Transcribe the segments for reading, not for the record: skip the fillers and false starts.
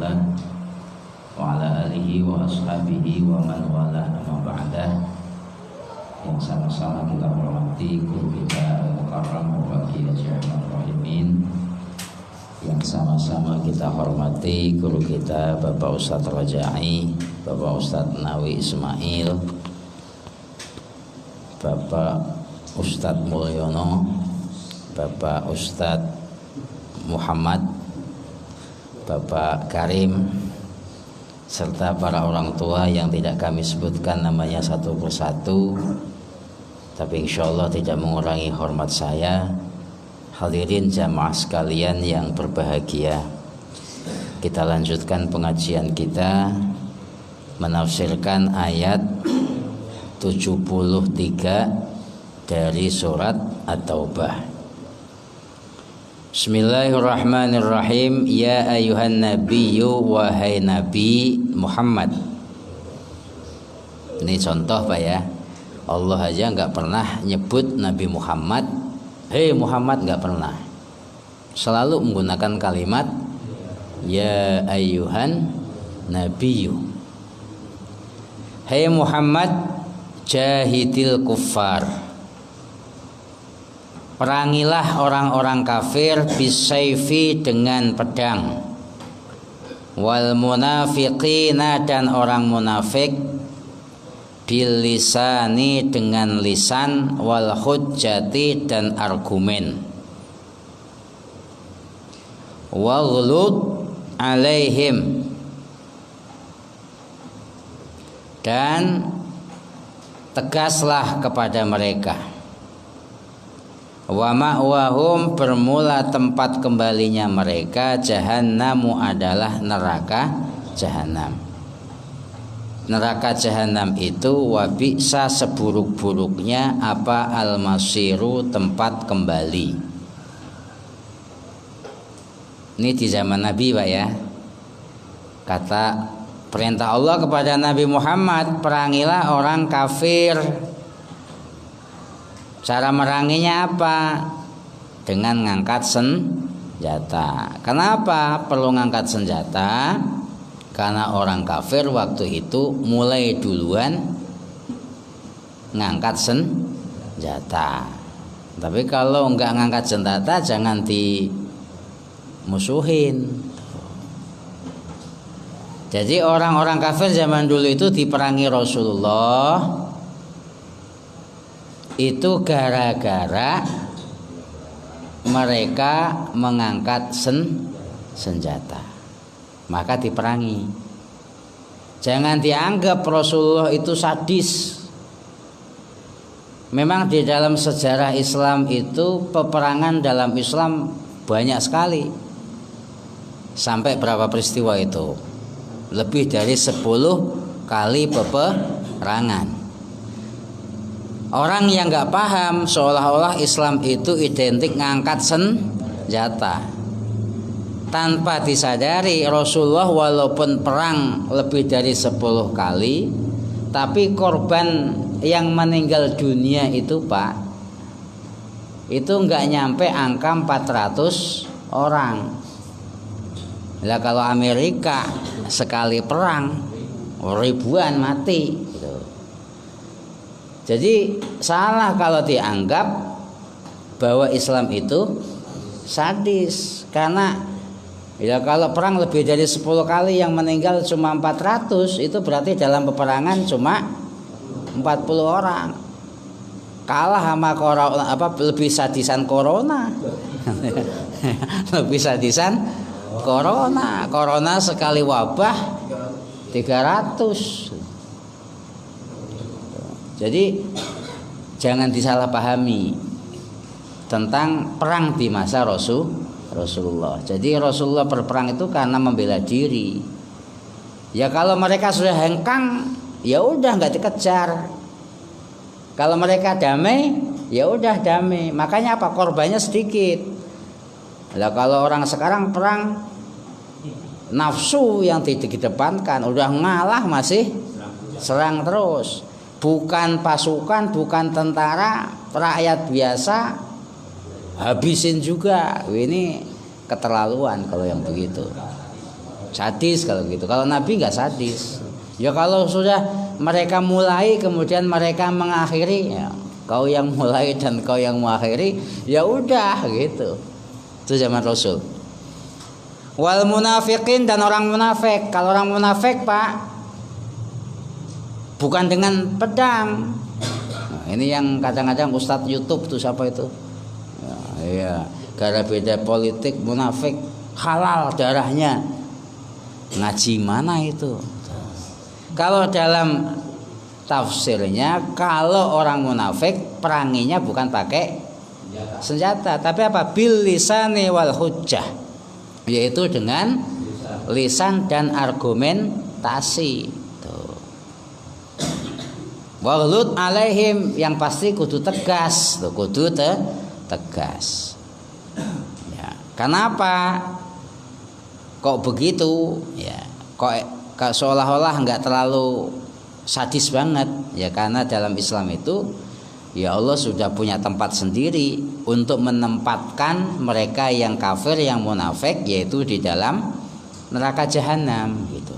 له وعلى آله وأصحابه ومن والاه أما بعد. Yang sama-sama kita hormati guru kita Al-Mukarram Al-Fakih Haji Ahmad Rahimin, yang sama-sama kita hormati guru kita Bapak Ustadz Rajai, Bapak Ustadz Nawi Ismail, Bapak Ustadz Mulyono, Bapak Ustadz Muhammad, Bapak Karim, serta para orang tua yang tidak kami sebutkan namanya satu persatu, tapi insya Allah tidak mengurangi hormat saya. Hadirin jamaah sekalian yang berbahagia, kita lanjutkan pengajian kita menafsirkan ayat 73 dari surat At-Taubah. Bismillahirrahmanirrahim. Ya ayuhan nabiyyu, wahai Nabi Muhammad. Ini contoh Pak ya, Allah aja nggak pernah nyebut Nabi Muhammad, hei Muhammad, nggak pernah. Selalu menggunakan kalimat ya ayuhan nabiyyu. Hei Muhammad, jahidil kuffar, perangilah orang-orang kafir bisayfi dengan pedang, wal munafiqina dan orang munafik bil lisani dengan lisan, wal hujjati dan argumen, waghlud alaihim dan tegaslah kepada mereka, wa ma'wahum bermula tempat kembalinya mereka jahannamu adalah neraka jahanam. Neraka jahanam itu wabisa seburuk-buruknya apa al-masiru tempat kembali. Ini di zaman Nabi Pak ya. Kata perintah Allah kepada Nabi Muhammad, perangilah orang kafir. Cara meranginya apa? Dengan ngangkat senjata. Kenapa perlu ngangkat senjata? Karena orang kafir waktu itu mulai duluan ngangkat senjata. Tapi kalau enggak ngangkat senjata jangan dimusuhin. Jadi orang-orang kafir zaman dulu itu diperangi Rasulullah itu gara-gara mereka mengangkat senjata, maka diperangi. Jangan dianggap Rasulullah itu sadis. Memang di dalam sejarah Islam itu peperangan dalam Islam banyak sekali. Sampai berapa peristiwa itu? Lebih dari 10 kali peperangan. Orang yang nggak paham seolah-olah Islam itu identik ngangkat senjata, tanpa disadari Rasulullah walaupun perang lebih dari 10 kali, tapi korban yang meninggal dunia itu Pak, itu nggak nyampe angka 400 orang. Lah kalau Amerika sekali perang ribuan mati. Jadi salah kalau dianggap bahwa Islam itu sadis, karena ya kalau perang lebih dari 10 kali yang meninggal cuma 400, itu berarti dalam peperangan cuma 40 orang. Kalah sama corona, lebih sadisan corona. Lebih sadisan corona. Corona sekali wabah 300. Jadi jangan disalahpahami tentang perang di masa Rasulullah. Jadi Rasulullah berperang itu karena membela diri. Ya kalau mereka sudah hengkang, ya udah nggak dikejar. Kalau mereka damai, ya udah damai. Makanya apa? Korbannya sedikit. Lah kalau orang sekarang perang nafsu yang dikedepankan, udah ngalah masih serang terus. Bukan pasukan, bukan tentara, rakyat biasa habisin juga. Ini keterlaluan kalau yang begitu. sadis kalau gitu. Kalau Nabi nggak sadis. Ya kalau sudah mereka mulai kemudian mereka mengakhiri, ya, kau yang mulai dan kau yang mengakhiri, ya udah gitu. Itu zaman Rasul. Wal munafiqin, dan orang munafik. Kalau orang munafik Pak, bukan dengan pedang. Nah, ini yang kadang-kadang Ustadz YouTube tuh siapa itu? Ya, iya, gara beda politik munafik halal darahnya. Ngaji mana itu? Kalau dalam tafsirnya, kalau orang munafik peranginya bukan pakai senjata, tapi apa? Bil lisani wal hujjah, yaitu dengan lisan dan argumentasi. Waghlud alaihim, yang pasti kudu tegas, kudu tegas. Ya, kenapa kok begitu? Ya, kok seolah-olah nggak terlalu sadis banget? Ya karena dalam Islam itu, ya Allah sudah punya tempat sendiri untuk menempatkan mereka yang kafir, yang munafik, yaitu di dalam neraka jahanam gitu.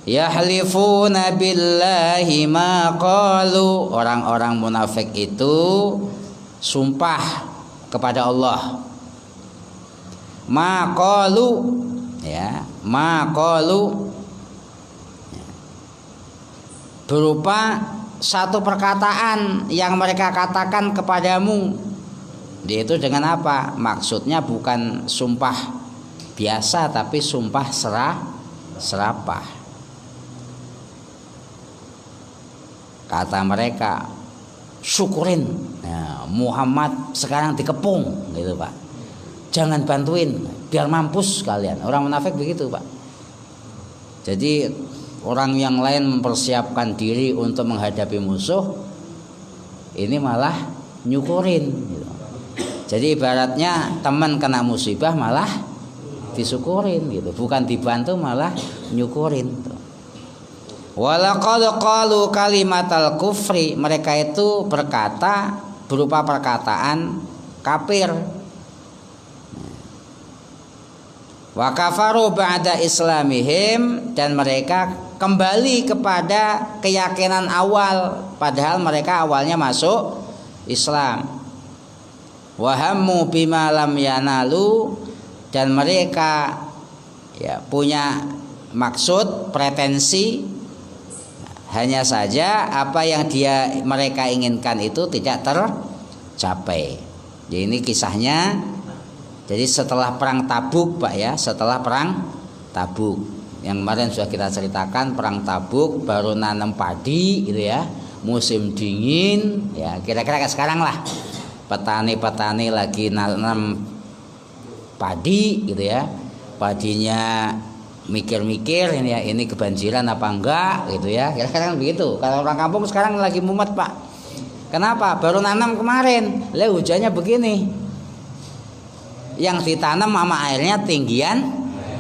Yahlifuna billahi ma qalu, orang-orang munafik itu sumpah kepada Allah. Ma qalu, ya, ma qalu berupa satu perkataan yang mereka katakan kepadamu. Yaitu dengan apa? Maksudnya bukan sumpah biasa, tapi sumpah serapah. Kata mereka, syukurin, ya, Muhammad sekarang dikepung gitu Pak, jangan bantuin biar mampus kalian. Orang munafik begitu Pak. Jadi orang yang lain mempersiapkan diri untuk menghadapi musuh, ini malah nyukurin gitu. Jadi ibaratnya teman kena musibah malah disyukurin gitu, bukan dibantu malah nyukurin tuh. Walaqad qalu kalimatal kufri, mereka itu berkata berupa perkataan kafir. Wa kafaru ba'da islamihim, dan mereka kembali kepada keyakinan awal, padahal mereka awalnya masuk Islam. Wa hammu bima lam yanalu, dan mereka ya punya maksud, pretensi, hanya saja apa yang mereka inginkan itu tidak tercapai. Jadi ini kisahnya. Jadi setelah perang Tabuk Pak ya, setelah perang Tabuk yang kemarin sudah kita ceritakan, perang Tabuk baru nanam padi gitu ya, musim dingin ya, kira-kira kayak sekarang lah, petani-petani lagi nanam padi gitu ya, padinya mikir-mikir ini ya, ini kebanjiran apa enggak gitu ya, kira-kira begitu. Kalau orang kampung sekarang lagi mumet Pak. Kenapa? Baru nanam kemarin, lah hujannya begini. Yang ditanam sama airnya tinggian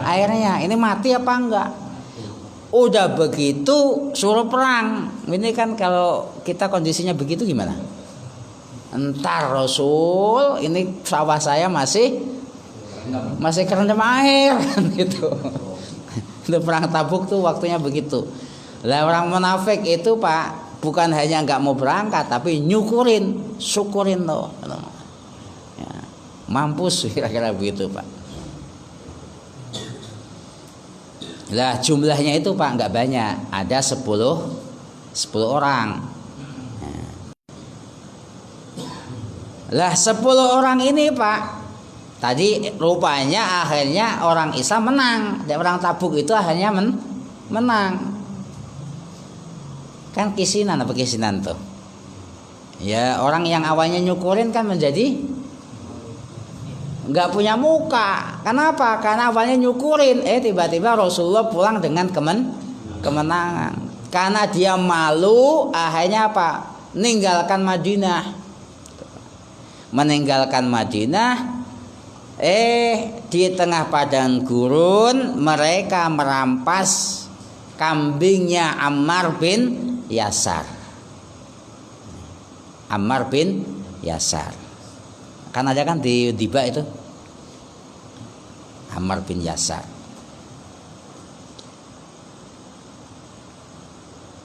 airnya, ini mati apa enggak? Udah begitu suruh perang. Ini kan kalau kita kondisinya begitu gimana? Entar Rasul, ini sawah saya masih kerendam air gitu. Itu perang Tabuk tuh waktunya begitu. Lah orang munafik itu Pak, bukan hanya nggak mau berangkat, tapi nyukurin, syukurin tuh. Ya, mampus kira-kira begitu Pak. Lah jumlahnya itu Pak nggak banyak, ada 10 orang. Lah 10 orang ini Pak, tadi rupanya akhirnya orang Islam menang. Dan orang Tabuk itu akhirnya menang. Kan kisinan apa kisinan tuh? Ya orang yang awalnya nyukurin kan menjadi nggak punya muka. Kenapa? Karena awalnya nyukurin, tiba-tiba Rasulullah pulang dengan kemenangan. Karena dia malu, akhirnya apa? Meninggalkan Madinah. Di tengah padang gurun mereka merampas kambingnya Ammar bin Yasar. Kan ada kan di Diba itu Ammar bin Yasar.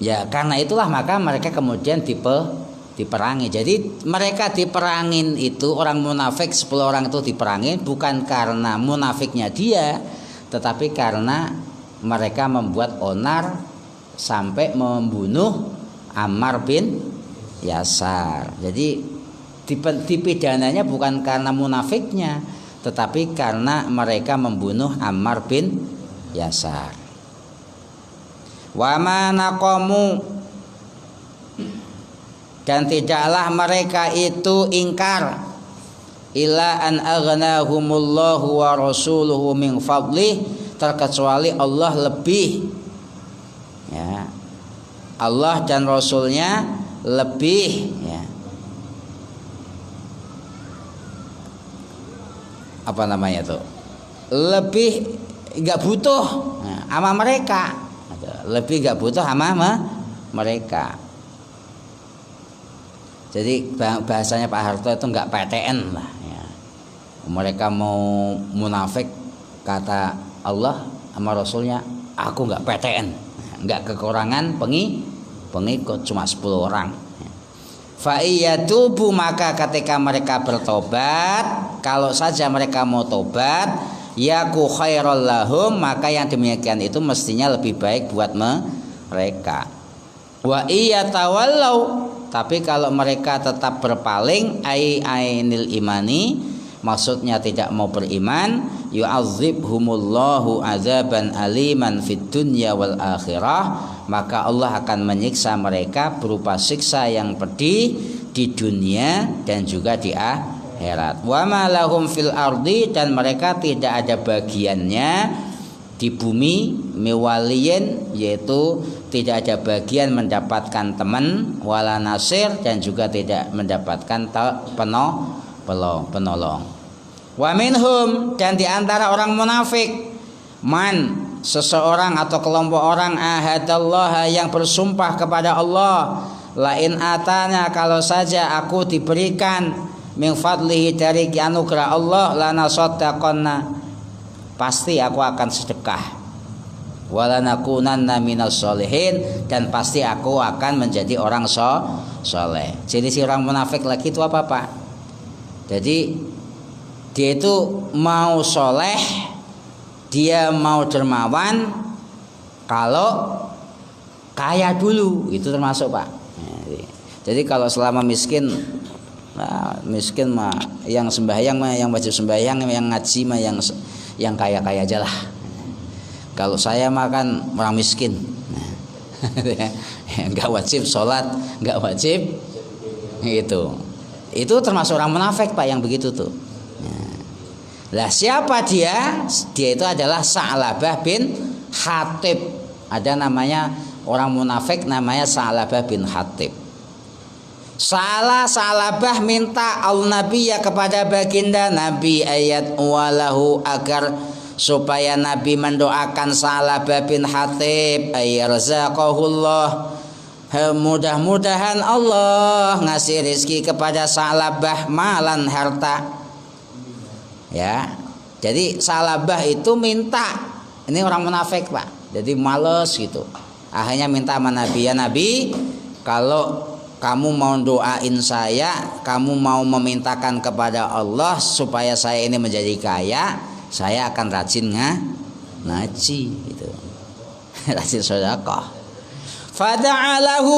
Ya karena itulah maka mereka kemudian diperangi. Jadi mereka diperangin itu, orang munafik 10 orang itu diperangin bukan karena munafiknya dia, tetapi karena mereka membuat onar sampai membunuh Ammar bin Yasar. Jadi dipidananya bukan karena munafiknya, tetapi karena mereka membunuh Ammar bin Yasar. Wa ma naqamu, dan tidaklah mereka itu ingkar, illa an aghnahumullahu wa rasuluhu min fadlih, terkecuali Allah lebih, ya, Allah dan Rasulnya lebih, ya, apa namanya tuh, lebih nggak butuh sama mereka, lebih nggak butuh sama mereka. Jadi bahasanya Pak Harto itu nggak PTN lah, ya. Mereka mau munafik, kata Allah sama Rasulnya, aku nggak PTN, nggak kekurangan pengikut, cuma 10 orang. Fa iyatubu, maka ketika mereka bertobat, kalau saja mereka mau tobat, yaku khairul lahum, maka yang demikian itu mestinya lebih baik buat mereka. Wa iyatawallau, tapi kalau mereka tetap berpaling, ainil imani, maksudnya tidak mau beriman, yu'adzibhumullahu azaban aliman fid dunya wal akhirah, maka Allah akan menyiksa mereka berupa siksa yang pedih di dunia dan juga di akhirat. Wa ma lahum fil ardi, dan mereka tidak ada bagiannya di bumi, miwaliyin, yaitu tidak ada bagian mendapatkan teman, wala nasir, dan juga tidak mendapatkan penolong. Wa minhum, dan diantara orang munafik, man, seseorang atau kelompok orang, ahadallaha, yang bersumpah kepada Allah, lain atanya, kalau saja aku diberikan min fadlihi, dari anugerah Allah, lana soddaqonna, pasti aku akan sedekah, walanakunanna minas sholihin, dan pasti aku akan menjadi orang soleh. Jadi si orang munafik lagi itu apa Pak? Jadi dia itu mau soleh, dia mau dermawan kalau kaya dulu, itu termasuk Pak. Jadi kalau selama miskin, miskin mah yang sembahyang mah, yang wajib sembahyang, yang ngaji mah yang kaya-kaya aja lah. Kalau saya mah kan orang miskin, nggak wajib sholat, nggak wajib itu termasuk orang munafik Pak, yang begitu tuh. Lah siapa dia? Dia itu adalah Sa'labah bin Hatib. Ada namanya orang munafik namanya Sa'labah bin Hatib. Sa'labah minta al-nabiyya, kepada baginda Nabi, ayat walahu, agar supaya Nabi mendoakan Sa'labah bin Hatib, ayyarzaqahullah, mudah-mudahan Allah ngasih rezeki kepada Sa'labah malan, harta. Ya, jadi Sa'labah itu minta, ini orang munafik Pak, jadi males gitu. Akhirnya minta sama Nabi, ya Nabi, kalau kamu mau doain saya, kamu mau memintakan kepada Allah supaya saya ini menjadi kaya, saya akan rajin ngaji gitu. Rajin sedekah. Fada'alahu,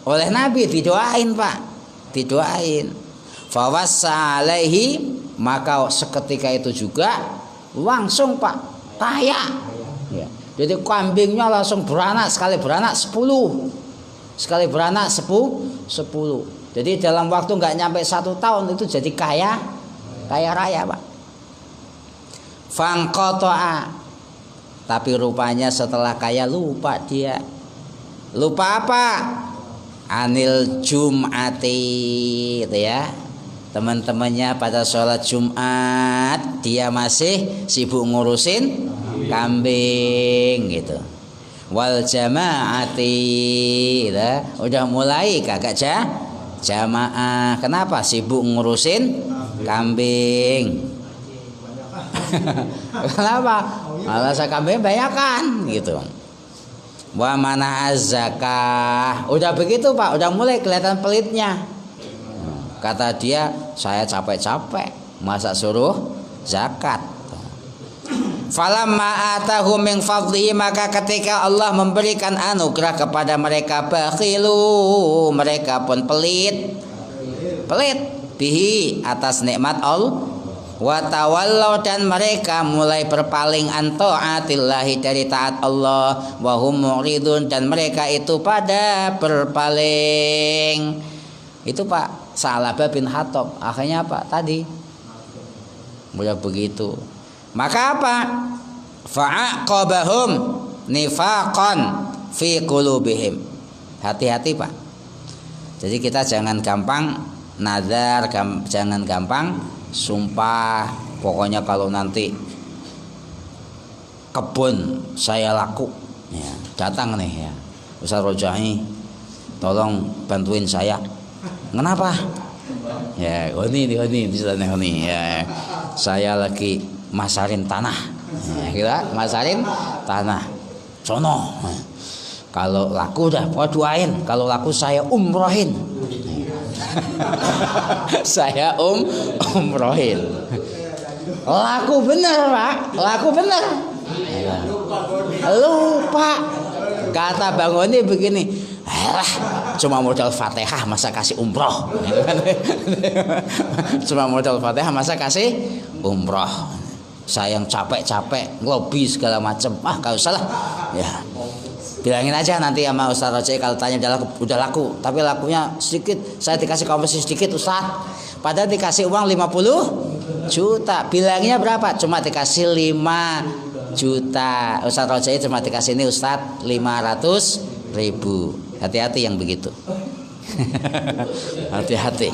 oleh Nabi didoain Pak, didoain. Fawassa alaihi, maka seketika itu juga langsung Pak kaya, ya. Jadi kambingnya langsung beranak, sekali beranak 10, sekali beranak 10. Jadi dalam waktu nggak nyampe 1 tahun itu jadi kaya raya Pak. Fangqata'a, tapi rupanya setelah kaya lupa dia. Lupa apa? Anil jum'ati, itu ya. Teman-temannya pada sholat Jumat, dia masih sibuk ngurusin kambing gitu. Wal jamaati, gitu. Udah mulai kagak jamaah. Kenapa? Sibuk ngurusin kambing. Kenapa? Malah kambing banyak kan gitu. Wa mana zakah. Udah begitu Pak, udah mulai kelihatan pelitnya. Kata dia, saya capek-capek masa suruh zakat. Falamma atahu min fadlihi, maka ketika Allah memberikan anugerah kepada mereka, bakhilu, mereka pun pelit bihi, atas nikmat Allah. Wa tawallau, dan mereka mulai berpaling an taatillahi, dari taat Allah. Wa hum mu'ridun, dan mereka itu pada berpaling. Itu Pak Sa'labah bin Hattab. Akhirnya apa tadi? Mulai begitu. Maka apa? Fa'aqabahum nifaqan fi qulubihim. Hati-hati Pak. Jadi kita jangan gampang nazar, jangan gampang sumpah. Pokoknya kalau nanti kebun saya laku, ya, datang nih ya Ustaz Rojai, tolong bantuin saya. Kenapa? Ya, ini ya, saya lagi masarin tanah. Ya, kita masarin tanah. Sono. Kalau laku dah, mau doain. Kalau laku saya umrohin. Saya umrohin. Laku bener Pak, laku bener. Lupa. Kata Bang Oni begini, cuma modal Fatihah masa kasih umroh. Cuma modal Fatihah masa kasih umroh. Saya yang capek-capek ngelobi segala macam, gak usah lah. Ya, bilangin aja nanti sama Ustaz Rojai kalau tanya udah laku, tapi lakunya sedikit. Saya dikasih komisi sedikit Ustaz, padahal dikasih uang 50 juta. Bilangnya berapa? Cuma dikasih 5 juta. Ustaz Rojai cuma dikasih ini Ustaz 500.000. Hati-hati yang begitu. Hati-hati.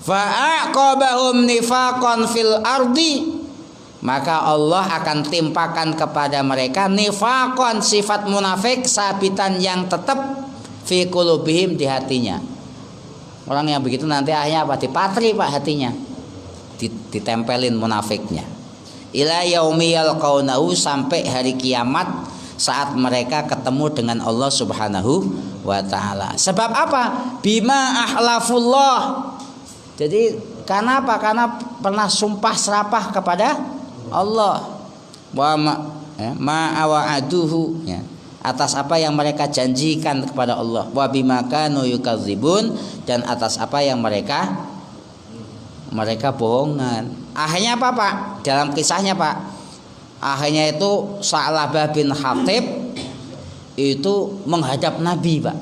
Fa'aqabahum nifaqan fil ardi, maka Allah akan timpakan kepada mereka nifaqan, sifat munafik, sabitan yang tetap fi qulubihim, di hatinya. Orang yang begitu nanti akhirnya apa? Dipatri Pak hatinya, ditempelin munafiknya. Ila yaumi yalqaunahu, sampai hari kiamat saat mereka ketemu dengan Allah Subhanahu wa taala. Sebab apa? Bima ahlafullah. Jadi karena apa? Karena pernah sumpah serapah kepada Allah. Wa ma'awa'aduhu, ya, atas apa yang mereka janjikan kepada Allah. Wa bima kanu yukadzibun, dan atas apa yang mereka bohongan. Akhirnya apa Pak? Dalam kisahnya Pak, akhirnya itu Sa'labah bin Hatib itu menghadap Nabi Pak.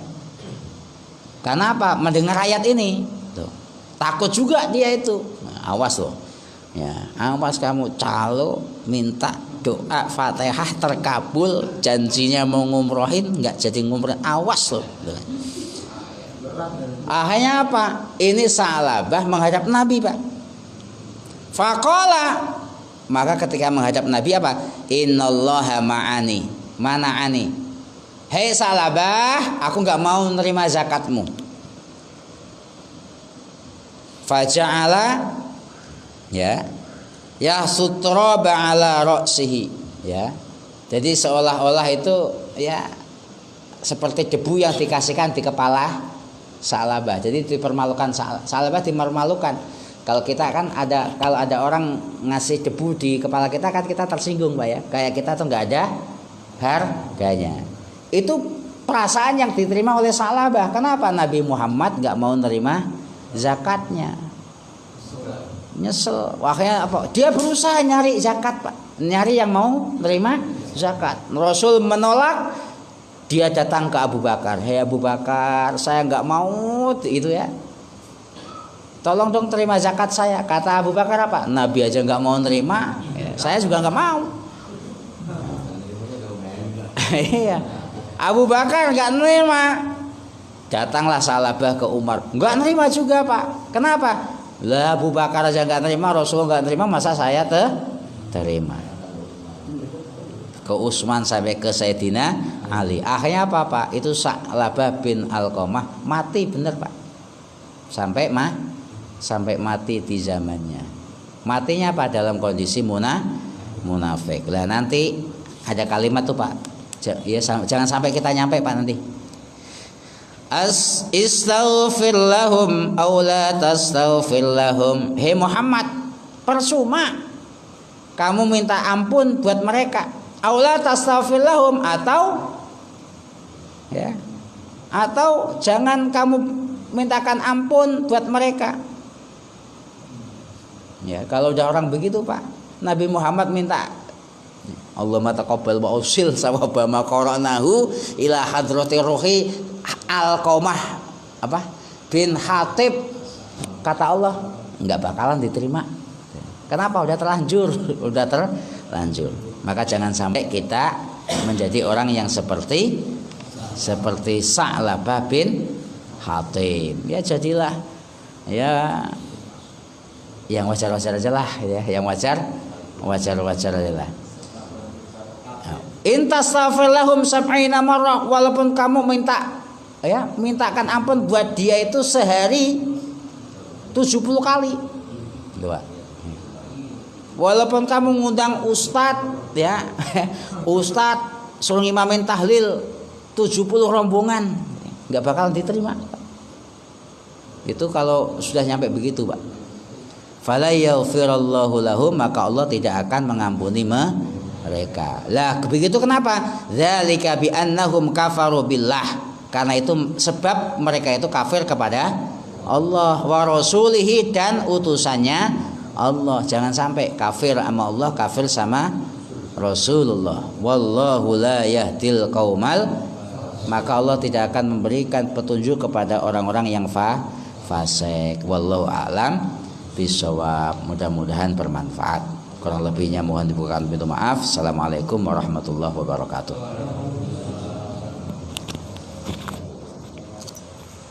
Karena apa? Mendengar ayat ini. Takut juga dia itu. Nah, awas loh. Ya, awas kamu calo minta doa Fatihah terkabul, janjinya mau ngumrohin nggak jadi ngumrohin. Awas loh. Akhirnya apa? Ini Sa'labah menghadap Nabi Pak. Faqala, maka ketika menghadap Nabi apa? Innallaha ma'ani, mana'ani. Hei Sa'labah, aku nggak mau nerima zakatmu. Faja'ala, ya sutraba ala ra'sihi, ya. Jadi seolah-olah itu ya seperti debu yang dikasihkan di kepala Sa'labah. Jadi dipermalukan, Sa'labah dipermalukan. Kalau kita kan kalau ada orang ngasih debu di kepala kita kan kita tersinggung Pak ya. Kayak kita tuh nggak ada harganya. Itu perasaan yang diterima oleh Sa'labah. Kenapa Nabi Muhammad nggak mau nerima zakatnya? Nyesel. Akhirnya apa? Dia berusaha nyari zakat Pak, nyari yang mau nerima zakat. Rasul menolak, dia datang ke Abu Bakar. Hei Abu Bakar, saya nggak mau itu ya, tolong dong terima zakat saya. Kata Abu Bakar apa? Nabi aja nggak mau nerima, ya, saya juga nggak mau. Iya, Abu Bakar nggak nerima. Datanglah Sa'labah ke Umar, nggak nerima juga Pak. Kenapa? Lah Abu Bakar aja nggak nerima, Rasulullah nggak nerima, masa saya terima? Ke Utsman sampai ke Sayyidina Ali. Akhirnya apa Pak? Itu Sa'labah bin Alqamah mati bener Pak. Sampai mati di zamannya. Matinya apa? Dalam kondisi munafik. Lah nanti ada kalimat tuh Pak. Ya, jangan sampai kita nyampe Pak nanti. Istaghfir lahum aw la tastaghfir lahum. Hei Muhammad, percuma kamu minta ampun buat mereka. Aw la tastaghfir lahum, atau ya, atau jangan kamu mintakan ampun buat mereka. Ya, kalau udah orang begitu Pak, Nabi Muhammad minta Allahumma taqabbal wa usil sawaba ma qara'nahu ila hadratir ruhi Al-Qamah apa bin Hatib, kata Allah nggak bakalan diterima. Kenapa? Udah terlanjur. Maka jangan sampai kita menjadi orang yang seperti Sa'labah bin Hatib. Ya jadilah ya yang wajar-wajar aja lah ya, yang wajar aja lah. Intastaghfir lahum sab'ina marrah, walaupun kamu mintakan ampun buat dia itu sehari 70 kali. Dua. Walaupun kamu ngundang ustadz ya, ustadz suruh ngimamin tahlil 70 rombongan, nggak bakal diterima. Itu kalau sudah nyampe begitu, Pak. Fala yaghfirallahu lahum, maka Allah tidak akan mengampuni mereka. Lah begitu kenapa? Dzalika bi annahum kafaru billah. Karena itu sebab mereka itu kafir kepada Allah wa rasulihi, dan utusannya Allah. Jangan sampai kafir sama Allah, kafir sama Rasulullah. Wallahu la yahdil qaumal, maka Allah tidak akan memberikan petunjuk kepada orang-orang yang fasik. Wallahu a'lam bishawab. Mudah-mudahan bermanfaat. Kurang lebihnya mohon dibukakan pintu maaf. Assalamualaikum warahmatullahi wabarakatuh.